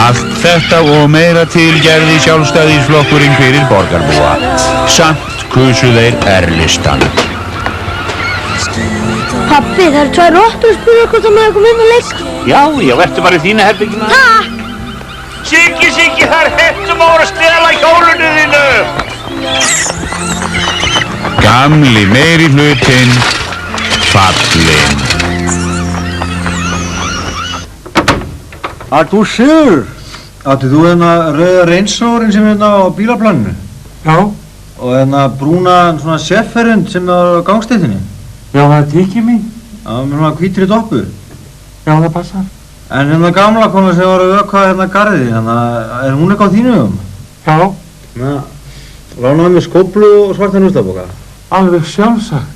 Allt þetta og meira til gerði sjálfstæðisflokkurinn fyrir borgarbúa. Samt kusu þeir R-listan. Pabbi, það eru 2 rottur að spyrja hvort það maður koma inn að leika. Já, vertu bara í þína herbyggina. Takk! Siggi, það er hettum að voru að stela hjólunu þínu! Gamli meiri hlutinn fallinn. Þú Sigur, áttið þú rauða Range-Roverinn sem á bílaplaninu? Já. Og brúna svona Sefferinn sem á gangstéttinni? Já, það tikið mín. Já, með svona hvítri doppu? Já, það passar. En gamla kona sem var að vökva garðið, er hún eitthvað á þínu hugum? Já. Lánaði með skóflu og svartan ruslapoka? Alveg sjálfsagt.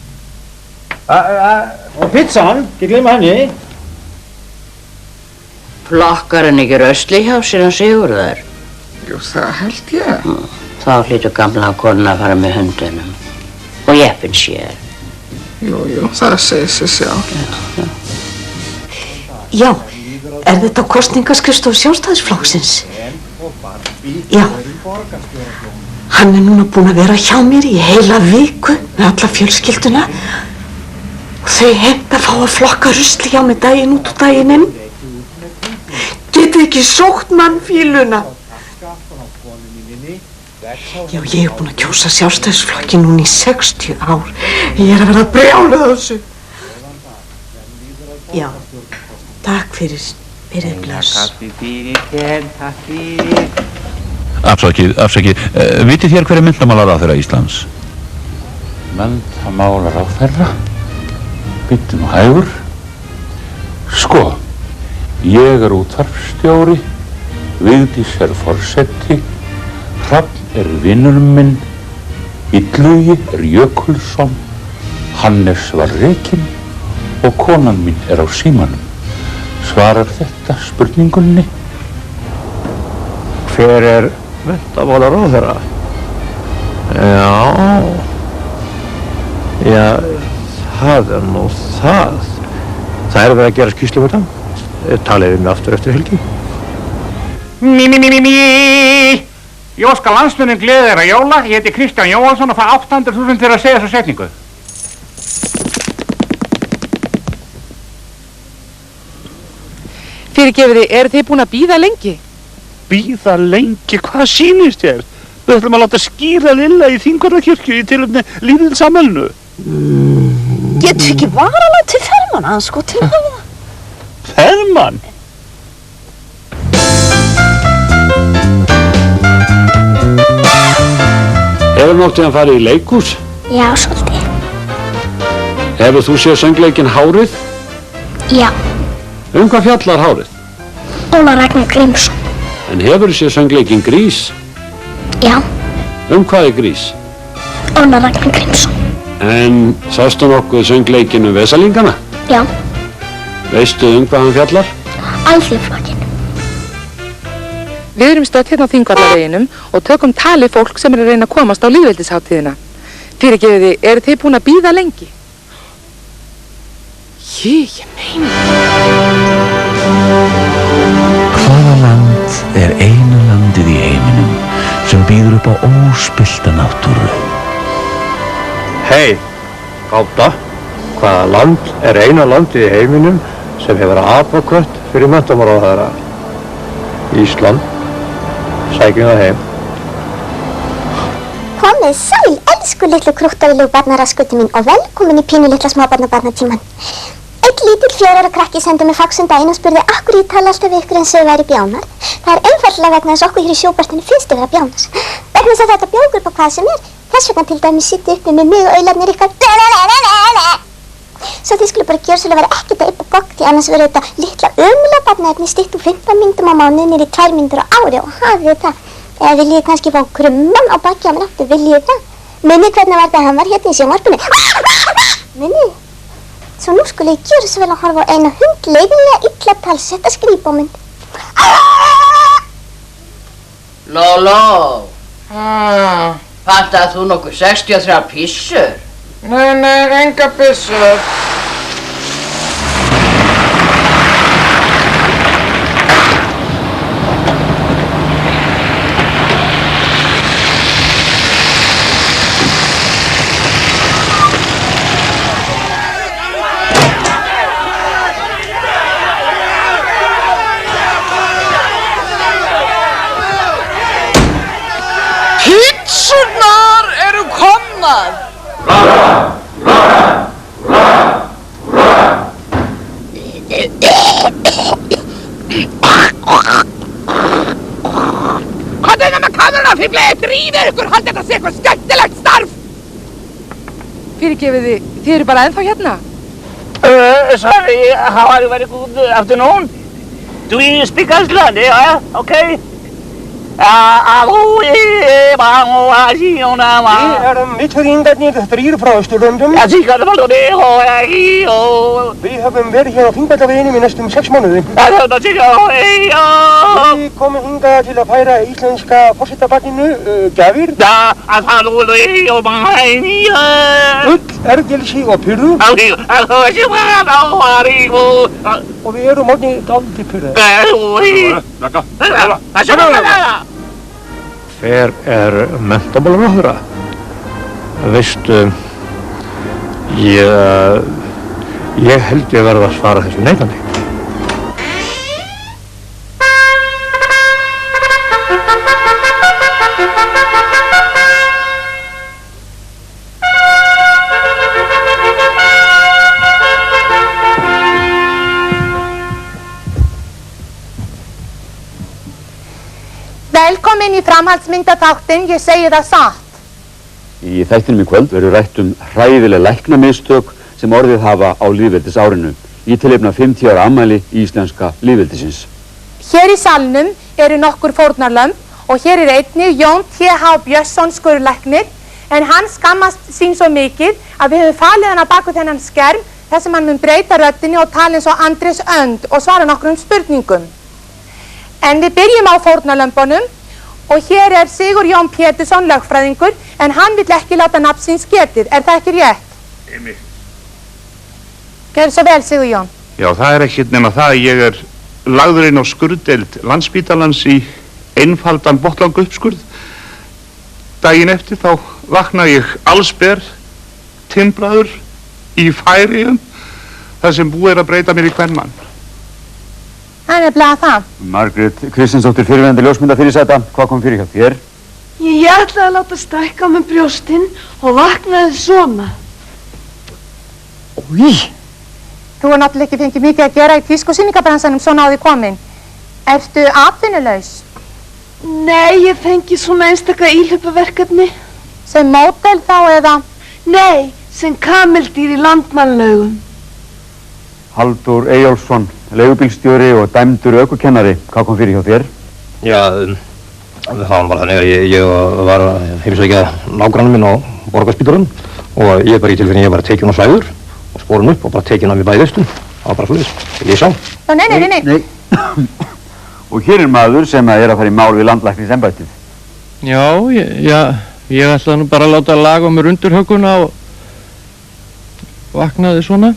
Og pizzan, ekki gleyma henni. Flokkar hann ekki rösli hjá sér hann Sigurður? Jú, það held ég. Þá hlýtur gamla konan að fara með hundunum. Og jeppinn sér. Jú, það segir sig sjálf. Já, er þetta kosningaskrifstofu Sjálfstæðisflokksins? Já. Hann er núna búinn að vera hjá mér í heila viku með alla fjölskylduna. Og þau heimta að fá að flokka rusli hjá mig daginn út og daginn inn. Getið ekki sótt mannfíluna. Já, ég er búinn að kjósa Sjálfstæðisflokkin núna í 60 ár. Ég er að verða brjáluð á þessu. Já, takk fyrir. Verið bless. Kaffi fyrir þér, takk fyrir. Afsakið. Vitið þér hver er menntamálaráðherra Íslands? Menntamálaráðherra? Bíddu nú hægur. Sko, ég er útvarpsstjóri, Vigdís er forseti, Hrafn er vinnur minn, Illugi er Jökulsson, Hannes var rekinn og konan mín er á símanum. Svarar þetta spurningunni? Hver er menntamálaráðherra? Já, það er nú það. Það er verið að gera skýrslu fyrir það. Talið við mig aftur eftir helgi. Ég óska landsmönnum gleði þeirra jóla. Ég heiti Kristján Jóhansson og fæ 800.000 fyrir að segja þessa setningu. Fyrirgefiði, eru þið búin að bíða lengi? Bíða lengi? Hvað sýnist þér? Við ætlum að láta skýra Lilla í Þingvallakirkju í tilefni lýðveldisafmælinu. Getur ekki varalega til Fermann að sko til það? Fermann? Hefur noktið hann farið í leikhús? Já, svolítið. Hefur þú séð söngleikinn Hárið? Já. Hvað fjallar Hárið? Óla Ragnar Grímsson. En hefur þú séð söngleikinn Grís? Já. Hvað er Grís? Óla Ragnar Grímsson. En sástu nokkuð söngleikinn Vesalingana? Já. Veistu hvað hann fjallar? Alþýðuflokkinn. Við erum stödd hérna á Þingvallaveginum og tökum tali fólk sem er að reyna að komast á lýðveldisháttíðina. Fyrirgefiði, eru þið búin að bíða lengi? Ég meina. Hvaða land er eina landið í heiminum sem býður upp á óspillta náttúru? Hei, gáta, hvaða land er eina landið í heiminum sem hefur apakött fyrir menntamálaráðherra? Ísland. Sækjum það heim. Komið sæl, elsku litlu krúttarlegu barnaraskuti mín og velkomin í pínu litla smábarnabarnatíman. Einn lítill 4 ára krakki sendi mig fax daginn og spurði af hverju ég tala alltaf við ykkur eins og þau væri bjánar. Það er einfaldlega vegna þess okkur hér í sjóbarstinu finnst þau vera bjánas. Vegna þess að þetta bjókur upp á hvað sem er. Þess vegna til dæmis sittu uppi með mig og aularnir ykkar. Svo þið skulle bara gjörsulega vera ekkert að yppa gogg því annars verður þetta litla ömulega barnaefni stytt úr 15 mínútum á mánuði niður í 2 mínútur á ári og hafið það. Eða viljið þið kannski fá krumman á bakið á mér aftur, viljið það? Minnið hvernig var það hann var hérna í sjónvarpinu? Minnið? Svo nú skulle ég gjöra svo vel að horfa á eina hundleiðinlega illa talsetta skrípómynd. Lóló. Pantaði þú nokkuð 63 pissur? Nei, enga pissur. Pitsurnar eru komnar! Hvað er það með kameruna, fíflið? Drífið ykkur, haldið þetta sé eitthvað skemmtilegt starf! Fyrirgefið þið eru bara ennþá hérna? Sorry, how are you? Very good afternoon. Do you speak Iceland? Yeah, okay. Við erum mitthöringarnir 3 frá Austurlöndum. Við höfum verið hér á Þingvallaveginum í næstum 6 mánuði. Við komum hingað til að færa íslenska forsetabarninu gjafir. Ull, ergelsi og pyrru. Og við erum orðnir dálítið pyrraðir. Hver menntamálaráðherra? Veistu, ég held ég verð að svara þessu neitandi. Velkomin í framhaldsmyndaþáttinn, ég segi það satt. Í þættinum í kvöld verður rætt hræðileg læknamistök sem orðið hafa á lýðveldisárinu í tilefni af 50 ára afmæli íslenska lýðveldisins. Hér í salnum eru nokkur fórnarlömb og hér einnig Jón T.H. Björnsson skurðlæknir, en hann skammast sín svo mikið að við höfum falið hann á baku þennan skerm þar sem hann mun breyta röddinni og tala eins og Andrés Önd og svara nokkrum spurningum. En við byrjum á fórnarlömbunum og hér Sigur Jón Pétursson lögfræðingur, en hann vill ekki láta nafn síns getið, er það ekki rétt? Einmitt. Gjörðu svo vel, Sigur Jón. Já, það ekkert nema það að ég lagður inn á skurðdeild Landspítalans í einfaldan botlanguppskurð. Daginn eftir þá vaknaði ég allsber, timbraður, í Færeyjum, þar sem búið að breyta mér í kvenmann. Það nefnilega það. Margrét Kristinsdóttir, fyrirverandi ljósmyndafyrirsæta, hvað kom fyrir hjá þér? Ég ætlaði að láta stækka með brjóstinn og vaknaði svona. Új! Þú er náttúrulega ekki fengið mikið að gera í tískusýningabransanum svona á því komin. Ertu atvinnulaus? Nei, ég fengi svona einstaka íhlaupaverkefni. Sem módel þá eða? Nei, sem kameldýr í Landmannalaugum. Halldór Eyjólfsson, leigubílstjóri og dæmdur ökukennari, hvað kom fyrir hjá þér? Já, það var bara þannig að ég var að heimsækja nágrannar minn á Borgarspítalanum og ég bara í tilfinning ég bara tekinn á svæður og spór hann upp og bara tekinn af mér bæði austum. Það var bara svoleiðis, ég sá. Já, nei. Og hér maður sem að fara í mál við landlæknisembættið. Já, ég ætlaði nú bara að láta laga mér undirhögguna og vaknaði svona.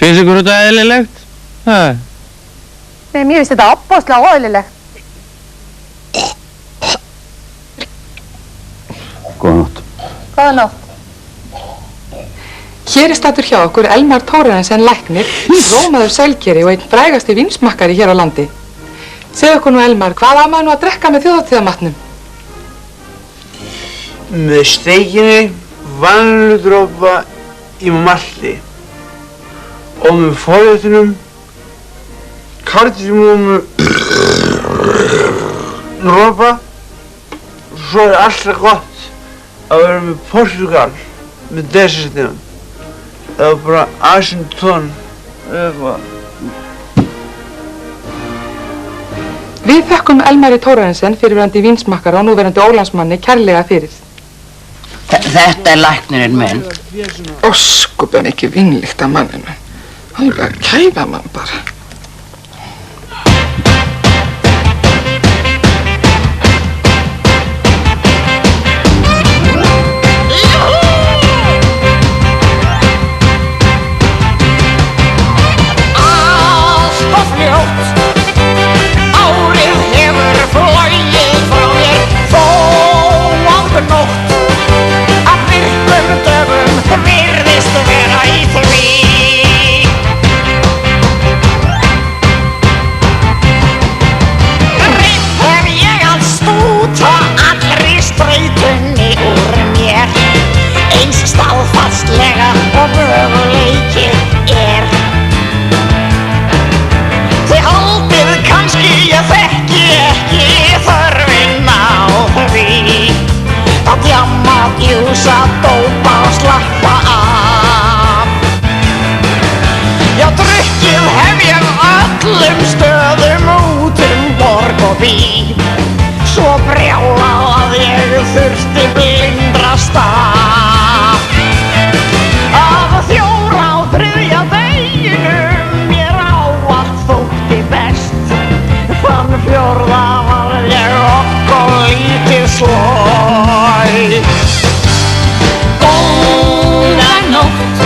Finnst ykkur þetta eðlilegt? Nei, mér finnst þetta opbóðslega óeðlilegt. Góða nótt. Góða nótt. Hér stattur hjá okkur Elmar Thorstensen læknir, rómaður sælgeri og einn frægasti vínsmakkari hér á landi. Segðu okkur nú Elmar, hvað á maður nú að drekka með þjóðhátíðarmatnum? Með steikinni vaniludropa í malti og með forréttunum kardímónu dropa. Svo alltaf gott að vera með Portugal með desertinum. Það var bara Ashington eitthvað. Við þökkum Elmari Thorstensen, fyrirverandi vínsmakkara og núverandi ólandsmanni, kærlega fyrir. Þetta læknirinn minn. Óskupen ekki vinlíkt af manninu. Alveg kæfa mann bara. Svo brjálað að ég þurfti blindrast af. Að þjóra á þriðja deginum mér ávallt þótti best. Þann fjórða var ég okkur lítið slói. Góða nótt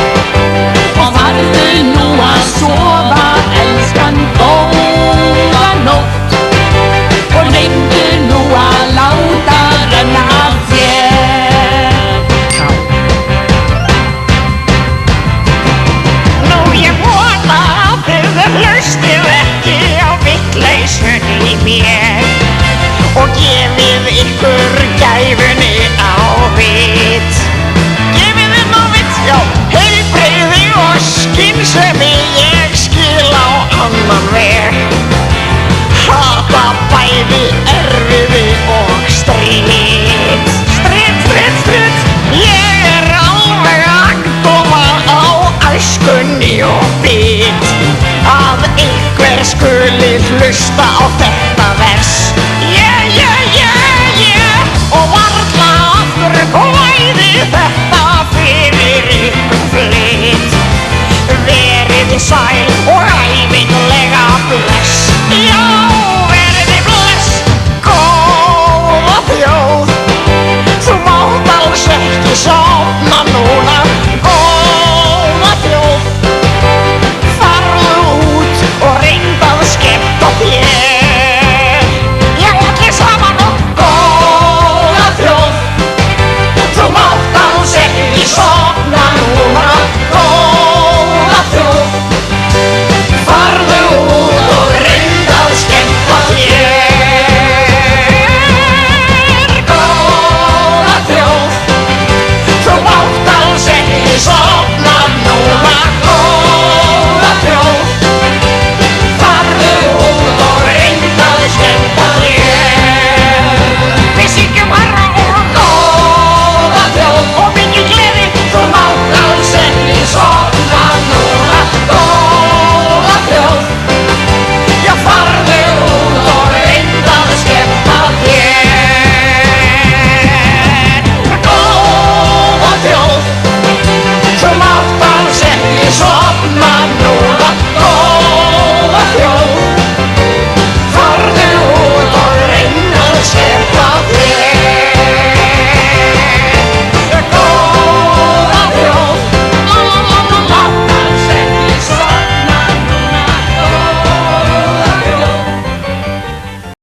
og farðu nú að sofa, elskan, góða nótt. Og reyndu nú að láta renna af þér. Nú ég vona að þið hlustið ekki á vitleysunni í mér og gefið ykkur gæfunni á vit. Gefið þeim á vit, já, heilbrigði og skynsemi ég skil á annan veg. Hata bæði erfiði og stríð. Stríð. Ég alveg agndofa á æskunni og bit að einhver skuli hlusta á þetta vers. Og varla aftur kvæði þetta fyrir ykkur flyt. Verið sæl